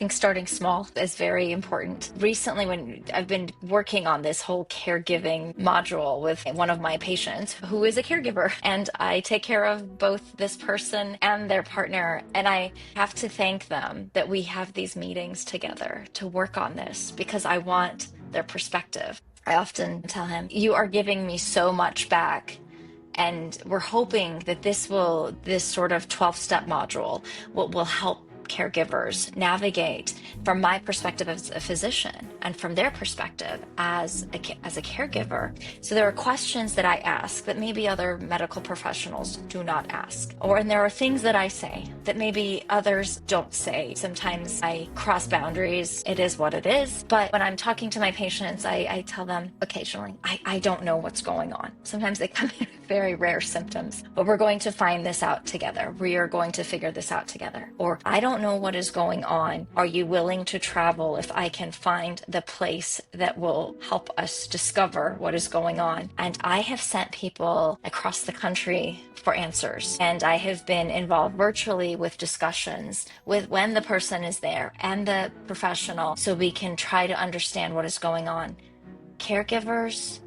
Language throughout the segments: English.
think starting small is very important. Recently, when I've been working on this whole caregiving module with one of my patients who is a caregiver, and I take care of both this person and their partner, and I have to thank them that we have these meetings together to work on this because I want their perspective. I often tell him, "You are giving me so much back." And we're hoping that this sort of 12-step module will help caregivers navigate from my perspective as a physician and from their perspective as a caregiver. So there are questions that I ask that maybe other medical professionals do not ask. And there are things that I say that maybe others don't say. Sometimes I cross boundaries. It is what it is. But when I'm talking to my patients, I tell them occasionally, I don't know what's going on. Sometimes they come in with very rare symptoms, but we're going to find this out together. We are going to figure this out together. Or I don't know what is going on. Are you willing to travel if I can find the place that will help us discover what is going on? And I have sent people across the country for answers. And I have been involved virtually with discussions with when the person is there and the professional so we can try to understand what is going on. Caregivers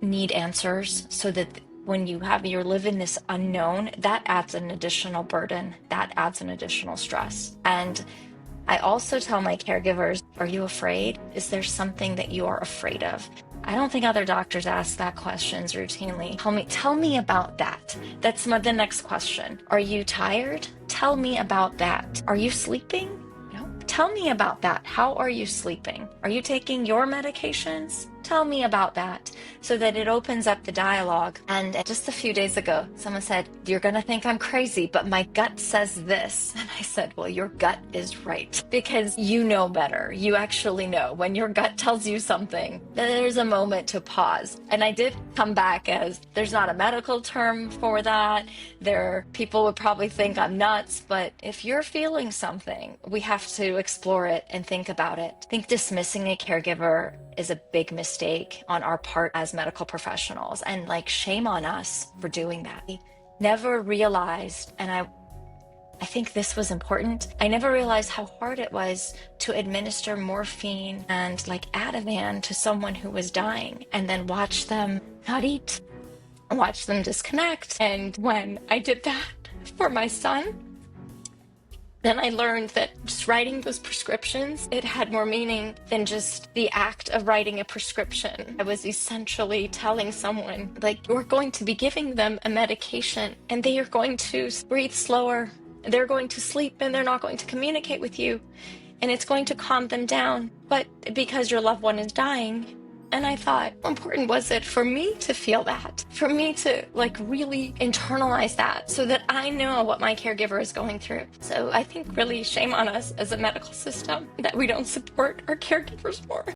need answers so that when you live in this unknown, that adds an additional burden, that adds an additional stress. And I also tell my caregivers, are you afraid? Is there something that you are afraid of? I don't think other doctors ask that questions routinely. Tell me about that. That's the next question. Are you tired? Tell me about that. Are you sleeping? No. Tell me about that. How are you sleeping? Are you taking your medications? Tell me about that, so that it opens up the dialogue. And just a few days ago, someone said, you're going to think I'm crazy, but my gut says this. And I said, well, your gut is right, because you know better. You actually know when your gut tells you something, then there's a moment to pause. And I did come back as there's not a medical term for that. People would probably think I'm nuts, but if you're feeling something, we have to explore it and think about it. I think dismissing a caregiver is a big mistake on our part as medical professionals, and shame on us for doing that. I never realized, and I think this was important, I never realized how hard it was to administer morphine and Ativan to someone who was dying and then watch them not eat, watch them disconnect. And when I did that for my son, then I learned that just writing those prescriptions, it had more meaning than just the act of writing a prescription. I was essentially telling someone, you're going to be giving them a medication and they are going to breathe slower, they're going to sleep, and they're not going to communicate with you, and it's going to calm them down. But because your loved one is dying, and I thought, how important was it for me to feel that? For me to really internalize that so that I know what my caregiver is going through. So I think really shame on us as a medical system that we don't support our caregivers more.